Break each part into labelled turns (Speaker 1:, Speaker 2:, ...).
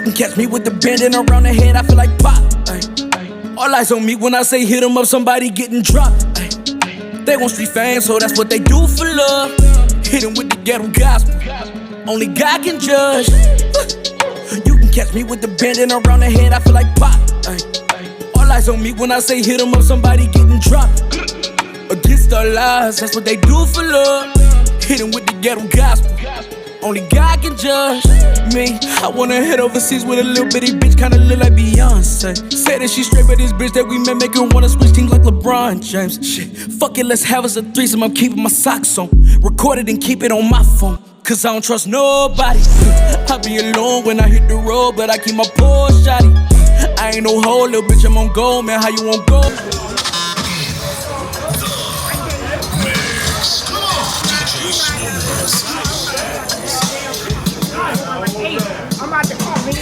Speaker 1: can catch me with the bending around the head, I feel like pop. All eyes on me when I say hit 'em up, somebody getting dropped. They want street fame, so that's what they do for love. Hit 'em with the ghetto gospel, only God can judge. You can catch me with the bending around the head, I feel like pop. All eyes on me when I say hit 'em up, somebody getting dropped. Against our lies, that's what they do for love. Hit 'em with the ghetto gospel, only God can judge me. I wanna head overseas with a little bitty bitch, kinda look like Beyonce. Say that she straight, but this bitch that we met make her wanna switch teams like LeBron James. Shit, fuck it, let's have us a threesome. I'm keeping my socks on, record it and keep it on my phone, cause I don't trust nobody. I be alone when I hit the road, but I keep my poor shotty. I ain't no hoe, little bitch, I'm on gold, man, how you won't go?
Speaker 2: I'm out the car, man.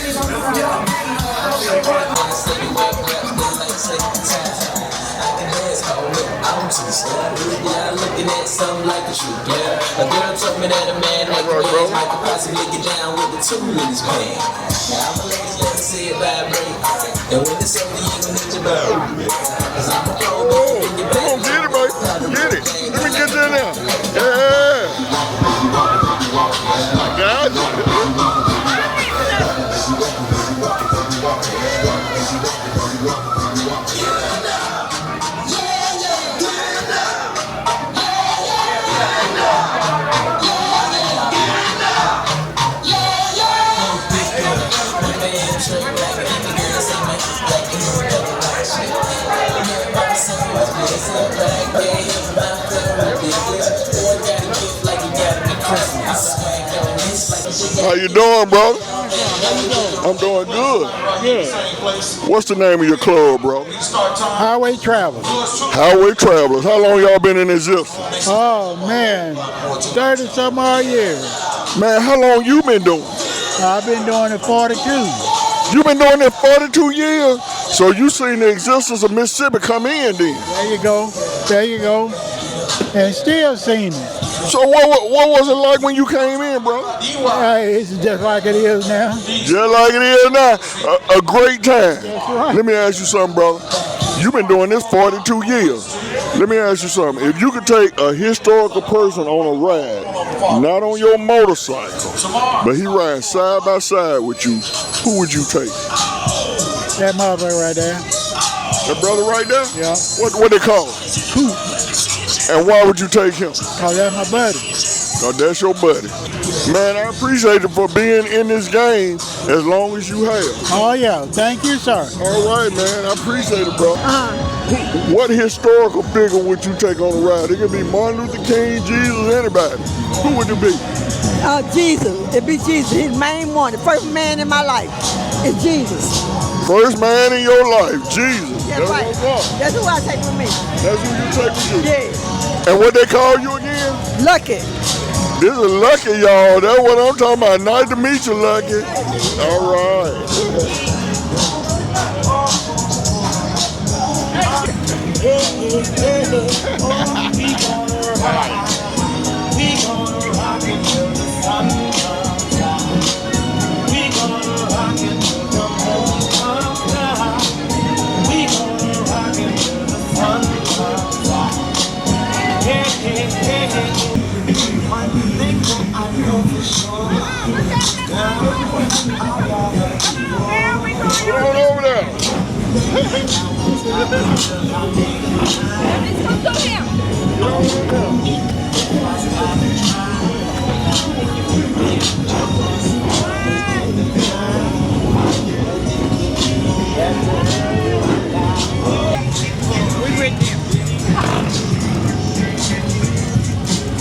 Speaker 2: Looking at something like a shoe, yeah. A girl told me that a man like a man might possibly get down with the tool in his hand. Now I'm a lady, let me see it vibrate. And when it's over, you ain't gonna need your bird. Cause I'm a pro, but you
Speaker 3: come on, get it, mate. Get it. Let me get that now. Yeah. Got it. How you doing, brother? I'm doing good.
Speaker 4: Yeah.
Speaker 3: What's the name of your club, bro?
Speaker 4: Highway Travelers.
Speaker 3: Highway Travelers. How long y'all been in existence?
Speaker 4: Oh man, 30 some odd years.
Speaker 3: Man, how long you been doing?
Speaker 4: I've been doing it 42.
Speaker 3: You been doing it 42 years? So you seen the existence of Mississippi come in then?
Speaker 4: There you go. There you go. And still seen it.
Speaker 3: So what was it like when you came in, bro?
Speaker 4: It's just like it is now.
Speaker 3: Just like it is now. A great time.
Speaker 4: That's right.
Speaker 3: Let me ask you something, brother. You've been doing this 42 years. Let me ask you something. If you could take a historical person on a ride, not on your motorcycle, but he rides side by side with you, who would you take?
Speaker 4: That mother right there.
Speaker 3: That brother right there?
Speaker 4: Yeah.
Speaker 3: What they call him?
Speaker 4: Coop.
Speaker 3: And why would you take him?
Speaker 4: Cause that's my buddy.
Speaker 3: Cause that's your buddy. Man, I appreciate you for being in this game as long as you have.
Speaker 4: Oh yeah, thank you, sir.
Speaker 3: All right, man, I appreciate it, bro. What historical figure would you take on the ride? It could be Martin Luther King, Jesus, anybody. Who would it be?
Speaker 5: Jesus. It'd be Jesus. He's the main one. The first man in my life is Jesus.
Speaker 3: First man in your life, Jesus.
Speaker 5: That's right. That's who I take with me.
Speaker 3: That's who you take with you?
Speaker 5: Yeah.
Speaker 3: And what they call you again?
Speaker 5: Lucky.
Speaker 3: This is Lucky, y'all. That's what I'm talking about. Nice to meet you, Lucky. All right. Come on over there.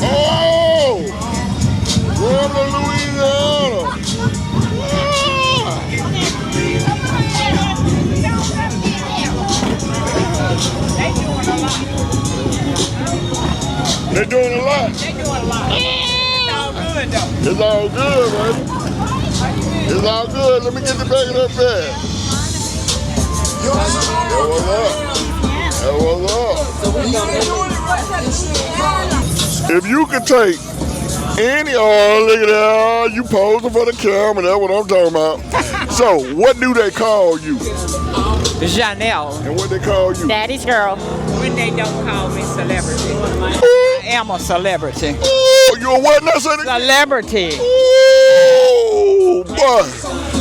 Speaker 3: Oh! Going to Louisiana. They're doing a lot.
Speaker 2: They doing a lot. It's all good though.
Speaker 3: It's all good, baby. It's all good. Let me get the back of that bag. That was up. That was up. If you could take any, oh, look at that, you posing for the camera, that's what I'm talking about. So, what do they call you?
Speaker 6: Janelle.
Speaker 3: And what they call you?
Speaker 6: Daddy's girl. When they don't call me celebrity. I am a celebrity.
Speaker 3: Oh, you a what now, son?
Speaker 6: Celebrity.
Speaker 3: Oh, boy.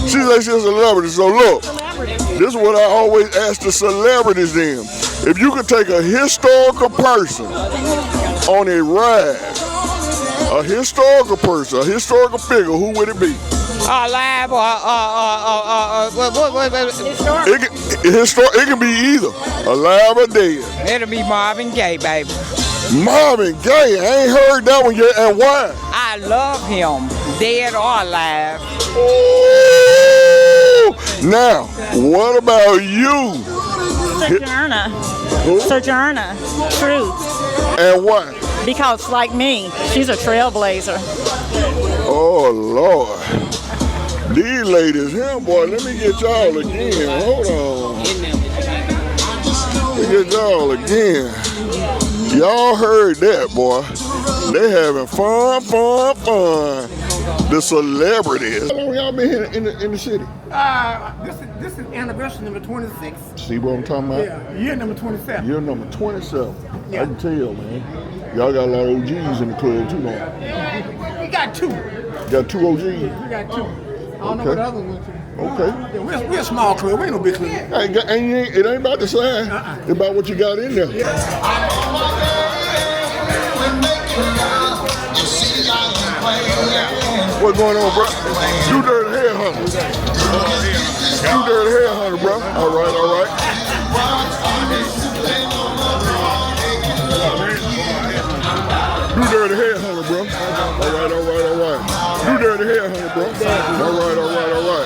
Speaker 3: She said she's a celebrity. So look, this is what I always ask the celebrities then. If you could take a historical person on a ride, a historical person, a historical figure, who would it be?
Speaker 6: Alive or
Speaker 3: It can be either alive or dead.
Speaker 6: It'll be Marvin Gaye, baby.
Speaker 3: Marvin Gaye, I ain't heard that one yet, and why?
Speaker 6: I love him, dead or alive.
Speaker 3: Ooh. Now, what about you?
Speaker 7: Sojourner.
Speaker 3: Who?
Speaker 7: Sojourner. Truth.
Speaker 3: And why?
Speaker 7: Because like me, she's a trailblazer.
Speaker 3: Oh, Lord. These ladies here, boy, let me get y'all again. Hold on. Let me get y'all again. Y'all heard that, boy. They having fun. The celebrities. How long y'all been here in the city?
Speaker 8: This is anniversary number 26.
Speaker 3: See what I'm talking about?
Speaker 8: Yeah, year number 27.
Speaker 3: Year number 27.
Speaker 8: Yeah.
Speaker 3: I can tell, man. Y'all got a lot of OGs in the club too, man.
Speaker 8: We got two.
Speaker 3: Got two OGs?
Speaker 8: We got two. I don't know what the other one went to.
Speaker 3: Okay.
Speaker 8: Yeah, we're a small club. We ain't no big club.
Speaker 3: It ain't about the size. It's about what you got in there. What's going on, bro? You dirty hair hunter. You dirty hair hunter, bro. All right. You dirty hair hunter, bro. All right. You dirty hair hunter, bro. All right.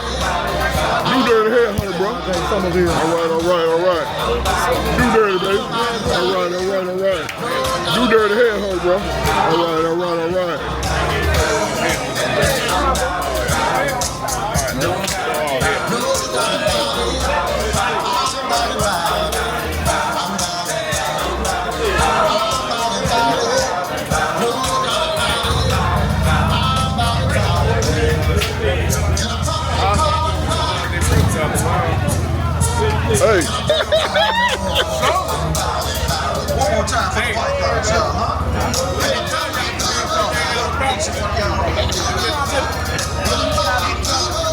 Speaker 3: You dirty hair hunter, bro. All right. You dirty, baby. All right. You dirty hair hunter, bro. All right. Hey.
Speaker 9: One more time for the white guards, y'all, huh?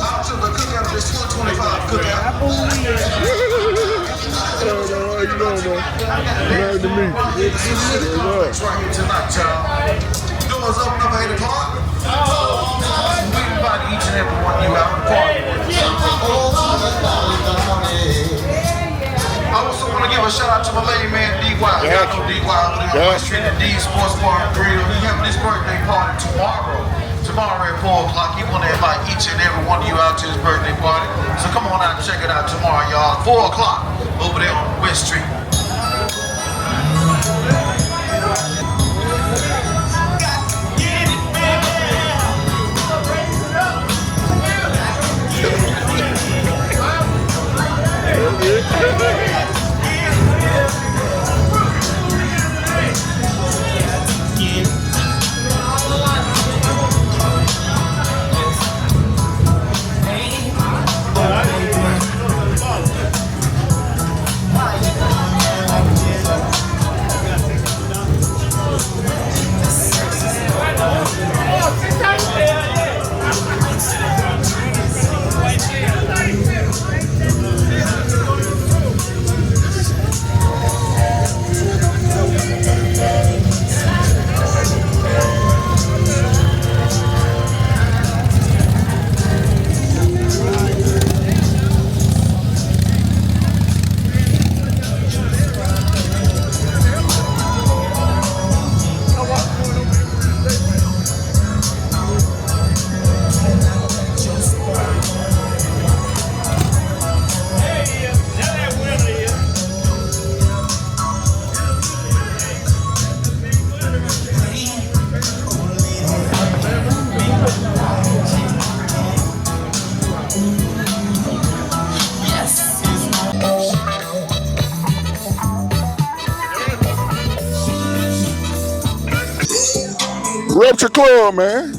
Speaker 9: Out to the cookout of this 225 cookout.
Speaker 3: How you doing, man? Glad to meet you.
Speaker 9: It's right here tonight, y'all. Doors open up 8 o'clock. We invite each and every one of you out to party. I also want to give a shout out to my lady man D.Y. Y'all know D.Y. over there on West Street at D Sports Bar and Grill. He having his birthday party tomorrow. Tomorrow at 4 o'clock. He want to invite each and every one of you out to his birthday party. So come on out and check it out tomorrow, y'all. 4 o'clock over there on West Street.
Speaker 3: Rupture Club, man.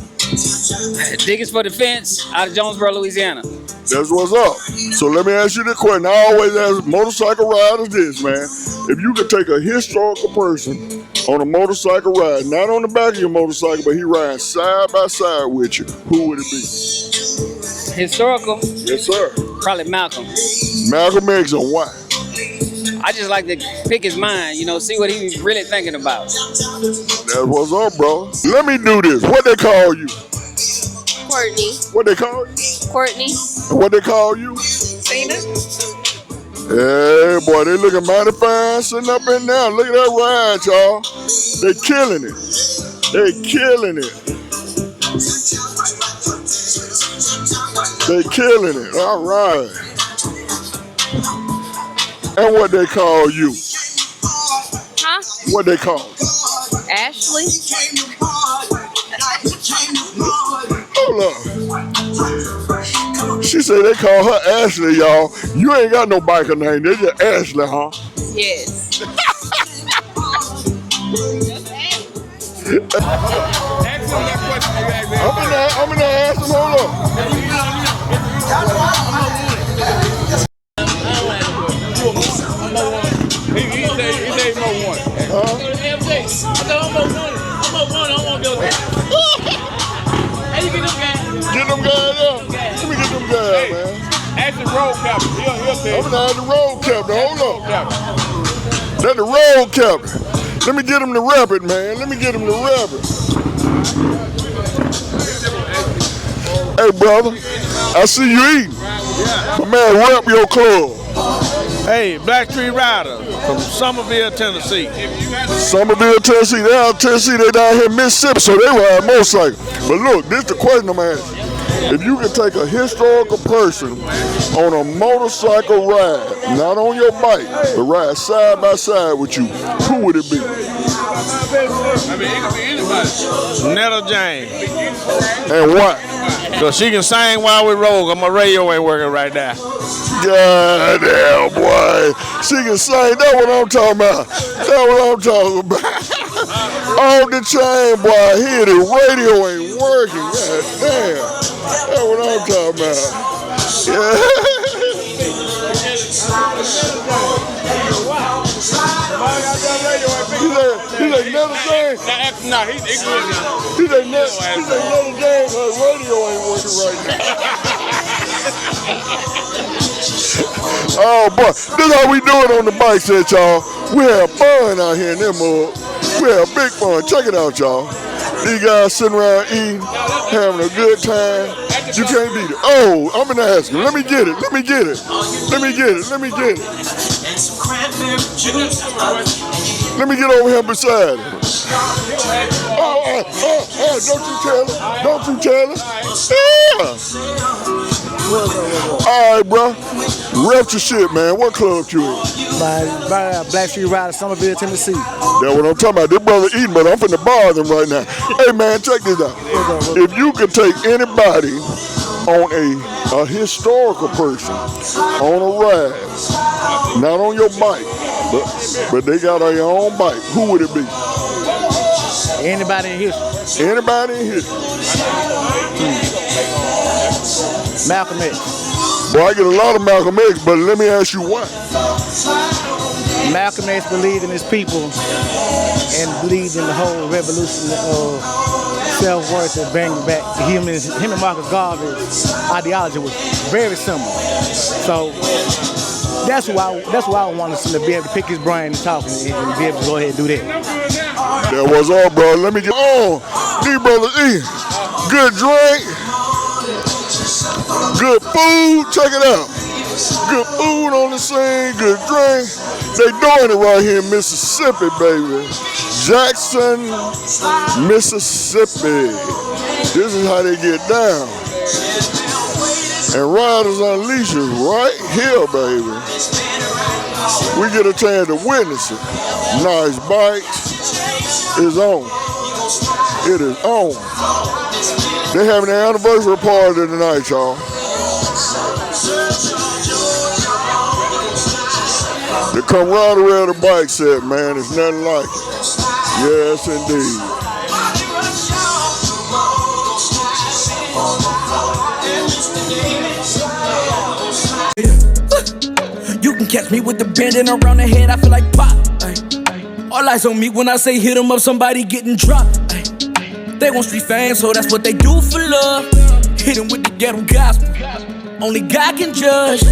Speaker 10: Tickets for the fence out of Jonesboro, Louisiana.
Speaker 3: That's what's up. So let me ask you the question. I always ask motorcycle riders this, man. If you could take a historical person on a motorcycle ride, not on the back of your motorcycle, but he rides side by side with you, who would it be?
Speaker 10: Historical?
Speaker 3: Yes, sir.
Speaker 10: Probably Malcolm.
Speaker 3: Malcolm X, and why?
Speaker 10: I just like to pick his mind, see what he's really thinking about.
Speaker 3: That's what's up, bro. Let me do this. What they call you?
Speaker 11: Courtney.
Speaker 3: What they call you?
Speaker 11: Courtney.
Speaker 3: And what they call you?
Speaker 11: Cena.
Speaker 3: Hey, boy, they looking mighty fine sitting up in there. Look at that ride, y'all. They killing it. They killing it. They killing it. All right. And what they call you?
Speaker 11: Huh?
Speaker 3: What they call you?
Speaker 11: Ashley.
Speaker 3: Hold up. She said they call her Ashley, y'all. You ain't got no biker name. They just Ashley, huh?
Speaker 11: Yes.
Speaker 3: I'm gonna ask him. Hold up.
Speaker 12: He said more one.
Speaker 3: Get them guys up. Let me get them guys, man.
Speaker 12: Ask the road captain. He'll tell you.
Speaker 3: I'm gonna ask the road captain. Hold up. That's the road captain. Let me get him to rap it, man. Let me get him to rap it. Hey, brother. I see you eating. But man, rap your club.
Speaker 12: Hey, Black Street Rider from Somerville, Tennessee.
Speaker 3: Somerville, Tennessee. They out of Tennessee. They down here in Mississippi, so they ride motorcycle. But look, this is the question I'm asking. If you could take a historical person on a motorcycle ride, not on your bike, but ride side by side with you, who would it be?
Speaker 12: I mean, it could be anybody. Netta Jane.
Speaker 3: And why?
Speaker 12: Because she can sing while we roll. My radio ain't working right now.
Speaker 3: God damn, boy. She can sing. That's what I'm talking about. That's what I'm talking about. On the chain, boy. Here, the radio ain't working. God damn. That's what I'm talking about. Yeah. He's like Netta Jane.
Speaker 12: No, he's good now.
Speaker 3: He's like Netta Jane. Her radio ain't working right now. Oh boy, this is how we do it on the bike set, y'all. We have fun out here in them mud. We have big fun. Check it out, y'all. These guys sitting around eating, having a good time. You can't beat it. Oh, I'm gonna ask him. Let me get it. Let me get it. Let me get it. Let me get it. Let me get over here beside him. Oh, don't you tell him. Don't you tell him. Yeah. All right, bro. Rep your shit, man. What club you in?
Speaker 13: Black Street Rider, Somerville, Tennessee.
Speaker 3: That's what I'm talking about. This brother eating, but I'm finna bar them right now. Hey, man, check this out. If you could take anybody on a historical person on a ride, not on your bike, but they got on your own bike, who would it be?
Speaker 13: Anybody in history.
Speaker 3: Anybody in history.
Speaker 13: Malcolm X.
Speaker 3: Boy, I get a lot of Malcolm X, but let me ask you why.
Speaker 13: Malcolm X believed in his people and believed in the whole revolution of self-worth and bringing back him and Marcus Garvey's ideology was very similar. So that's why I wanted him to be able to pick his brain and talk and be able to go ahead and do that.
Speaker 3: That was all, bro. Let me get on. These brothers eat. Good drink. Good food. Check it out. Good food on the scene. Good drink. They doing it right here in Mississippi, baby. Jackson, Mississippi. This is how they get down. And Riders Unleashed is right here, baby. We get a chance to witness it. Nice bikes. It's on. It is on. They're having an anniversary party tonight, y'all. The camaraderie of the bike set, man, it's nothing like it. Yes, indeed.
Speaker 1: Catch me with the bending around the head, I feel like pop. Ay. All eyes on me when I say hit 'em up, somebody getting dropped. Ay. They want street fame, so that's what they do for love. Hit 'em with the ghetto gospel. Only God can judge.